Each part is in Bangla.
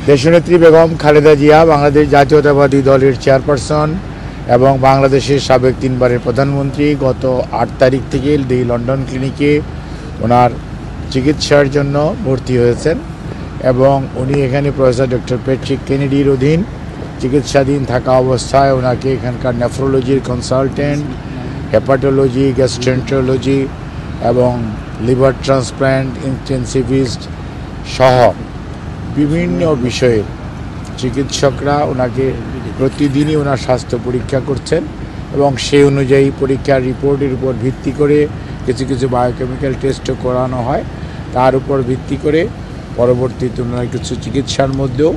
দেশনেত্রী বেগম খালেদা জিয়া বাংলাদেশ জাতীয়তাবাদী দলের চেয়ারপারসন এবং বাংলাদেশের সাবেক 3বারের প্রধানমন্ত্রী গত 8 তারিখ থেকে লন্ডন ক্লিনিকে ওনার চিকিৎসার জন্য ভর্তি হয়েছেন এবং উনি এখানে প্রফেসর ডক্টর প্যাট্রিক কেনেডির অধীন চিকিৎসাধীন থাকা অবস্থায় ওনাকে এখানকার নেফ্রোলজির কনসালটেন্ট, হেপাটোলজি, গ্যাস্ট্রেন্টোলজি এবং লিভার ট্রান্সপ্ল্যান্ট ইন্টেন্সিভিস্ট সহ বিভিন্ন বিষয়ের চিকিৎসকরা ওনাকে প্রতিদিনই ওনার স্বাস্থ্য পরীক্ষা করছেন এবং সেই অনুযায়ী পরীক্ষার রিপোর্টের উপর ভিত্তি করে কিছু কিছু বায়োকেমিক্যাল টেস্টও করানো হয়। তার উপর ভিত্তি করে পরবর্তীতে ওনারা কিছু চিকিৎসার মধ্যেও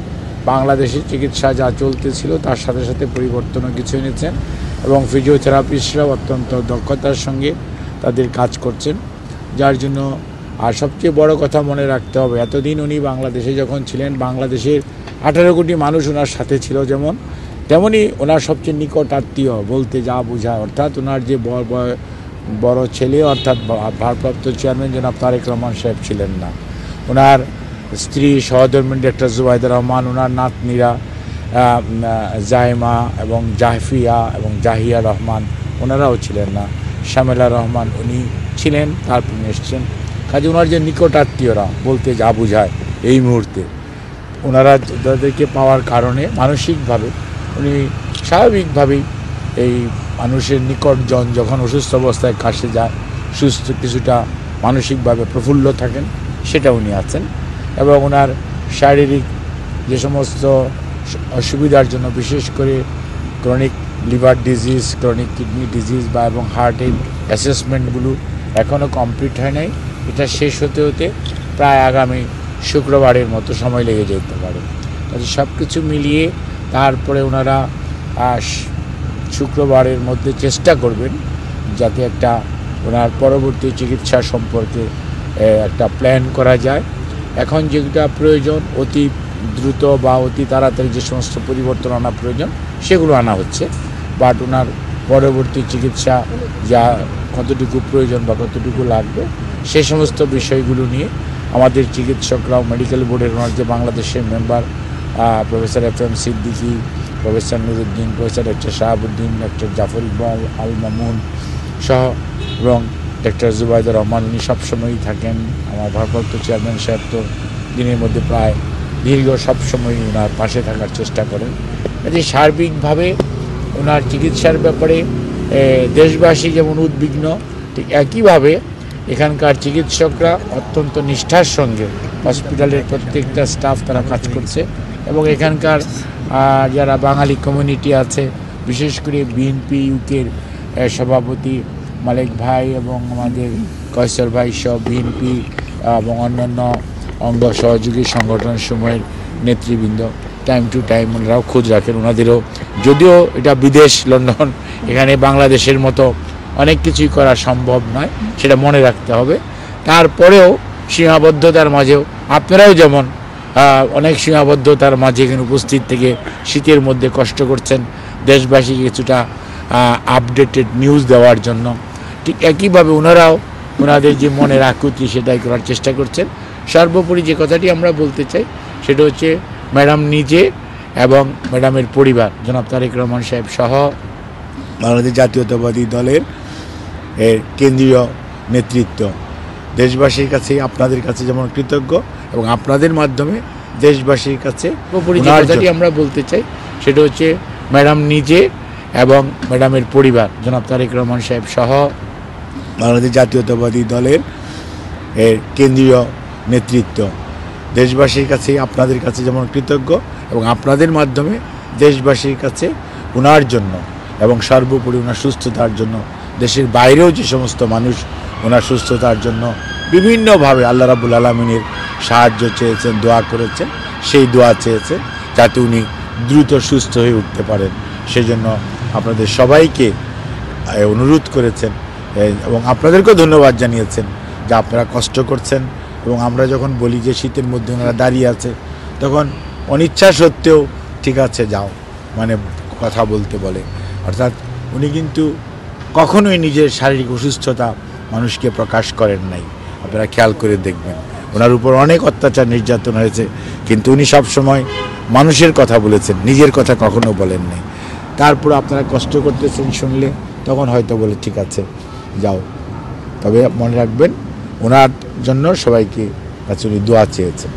বাংলাদেশের চিকিৎসা যা চলতেছিল তার সাথে সাথে পরিবর্তনও কিছু এনেছেন এবং ফিজিওথেরাপিস্টরাও অত্যন্ত দক্ষতার সঙ্গে তাদের কাজ করছেন, যার জন্য আর সবচেয়ে বড় কথা মনে রাখতে হবে, এতদিন উনি বাংলাদেশে যখন ছিলেন বাংলাদেশের 18 কোটি মানুষ ওনার সাথে ছিল, তেমনই ওনার সবচেয়ে নিকট আত্মীয় বলতে যা বোঝায়, অর্থাৎ ওনার যে বড় ছেলে অর্থাৎ ভারপ্রাপ্ত চেয়ারম্যান জনাব তারেক রহমান সাহেব ছিলেন না, ওনার স্ত্রী সহধর্মিণী ডক্টর জুবাইদা রহমান, ওনার নাতনিরা জাইমা এবং জাহফিয়া এবং জাহিয়া রহমান ওনারাও ছিলেন না, শামেলা রহমান উনি ছিলেন, তারপর এসছেন। কাজে ওনার যে নিকট আত্মীয়রা বলতে যা বোঝায় এই মুহূর্তে ওনারা তাদেরকে পাওয়ার কারণে মানসিকভাবে উনি স্বাভাবিকভাবেই এই মানুষের নিকটজন যখন অসুস্থ অবস্থায় কাছে যায় সুস্থ কিছুটা মানসিকভাবে প্রফুল্ল থাকেন, সেটা উনি আছেন এবং ওনার শারীরিক যে সমস্ত অসুবিধার জন্য বিশেষ করে chronic liver disease, chronic kidney disease বা এবং হার্টের অ্যাসেসমেন্টগুলো এখনও কমপ্লিট হয় নাই, এটা শেষ হতে হতে প্রায় আগামী শুক্রবারের মতো সময় লেগে যেতে পারে। তাহলে সব কিছু মিলিয়ে তারপরে ওনারা শুক্রবারের মধ্যে চেষ্টা করবেন যাতে একটা ওনার পরবর্তী চিকিৎসা সম্পর্কে একটা প্ল্যান করা যায়। এখন যেটা প্রয়োজন অতি দ্রুত বা অতি তাড়াতাড়ি যে সমস্ত পরিবর্তন আনা প্রয়োজন সেগুলো আনা হচ্ছে, বাট ওনার পরবর্তী চিকিৎসা যা কতটুকু প্রয়োজন বা কতটুকু লাগবে সে সমস্ত বিষয়গুলো নিয়ে আমাদের চিকিৎসকরাও মেডিকেল বোর্ডের ওনার যে বাংলাদেশের member professor FM Siddiqui, professor Nuruddin, professor doctor Shahabuddin, doctor Zafar Iqbal Al Mamun সহ এবং ডক্টর জুবাইদা রহমান উনি সবসময়ই থাকেন। আমার ভারপ্রাপ্ত চেয়ারম্যান সাহেব তো দিনের মধ্যে প্রায় দীর্ঘ সবসময়ই ওনার পাশে থাকার চেষ্টা করেন। যে সার্বিকভাবে ওনার চিকিৎসার ব্যাপারে দেশবাসী যেমন উদ্বিগ্ন, ঠিক একইভাবে এখানকার চিকিৎসকরা অত্যন্ত নিষ্ঠার সঙ্গে হসপিটালের প্রত্যেকটা স্টাফ তারা কাজ করছে এবং এখানকার যারা বাঙালি কমিউনিটি আছে বিশেষ করে বিএনপি ইউকের সভাপতি মালিক ভাই এবং আমাদের কয়সর ভাই সহ বিএনপি এবং অন্যান্য অঙ্গ সহযোগী সংগঠন সময়ের নেতৃবৃন্দ টাইম টু টাইম ওনারাও খোঁজ রাখেন। ওনাদেরও যদিও এটা বিদেশ লন্ডন, এখানে বাংলাদেশের মতো অনেক কিছুই করা সম্ভব নয়, সেটা মনে রাখতে হবে। তারপরেও সীমাবদ্ধতার মাঝেও আপনারাও যেমন অনেক সীমাবদ্ধতার মাঝে এখানে উপস্থিত থেকে শীতের মধ্যে কষ্ট করছেন দেশবাসীকে কিছুটা আপডেটেড নিউজ দেওয়ার জন্য, ঠিক একইভাবে ওনারাও ওনাদের যে মনের আকুতি সেটাই করার চেষ্টা করছেন। সর্বোপরি যে কথাটি আমরা বলতে চাই সেটা হচ্ছে ম্যাডাম নিজে এবং ম্যাডামের পরিবার জনাব তারেক রহমান সাহেব সহ বাংলাদেশ জাতীয়তাবাদী দলের কেন্দ্রীয় নেতৃত্ব দেশবাসীর কাছে আপনাদের কাছে যেমন কৃতজ্ঞ এবং আপনাদের মাধ্যমে দেশবাসীর কাছে যে কথাটি আমরা বলতে চাই সেটা হচ্ছে ম্যাডাম নিজে এবং ম্যাডামের পরিবার জনাব তারেক রহমান সাহেব সহ বাংলাদেশ জাতীয়তাবাদী দলের কেন্দ্রীয় নেতৃত্ব দেশবাসীর কাছে আপনাদের কাছে যেমন কৃতজ্ঞ এবং আপনাদের মাধ্যমে দেশবাসীর কাছে ওনার জন্য এবং সর্বোপরি ওনার সুস্থতার জন্য দেশের বাইরেও যে সমস্ত মানুষ ওনার সুস্থতার জন্য বিভিন্নভাবে আল্লাহ রাব্বুল আলামিনের সাহায্য চেয়েছেন, দোয়া করেছেন, সেই দোয়া চেয়েছেন যাতে উনি দ্রুত সুস্থ হয়ে উঠতে পারেন। সেজন্য আপনাদের সবাইকে অনুরোধ করেছেন এবং আপনাদেরকেও ধন্যবাদ জানিয়েছেন যে আপনারা কষ্ট করছেন এবং আমরা যখন বলি যে শীতের মধ্যে ওনারা দাঁড়িয়ে আছে তখন অনিচ্ছা সত্ত্বেও ঠিক আছে যাও মানে কথা বলতে বলে, অর্থাৎ উনি কিন্তু কখনোই নিজের শারীরিক অসুস্থতা মানুষকে প্রকাশ করেন নাই। আপনারা খেয়াল করে দেখবেন ওনার উপর অনেক অত্যাচার নির্যাতন হয়েছে, কিন্তু উনি সবসময় মানুষের কথা বলেছেন, নিজের কথা কখনো বলেন নাই। তারপর আপনারা কষ্ট করতেছেন শুনলে তখন হয়তো বলে ঠিক আছে যাও, তবে মনে রাখবেন ওনার জন্য সবাইকে কাছে উনি দোয়া চেয়েছেন।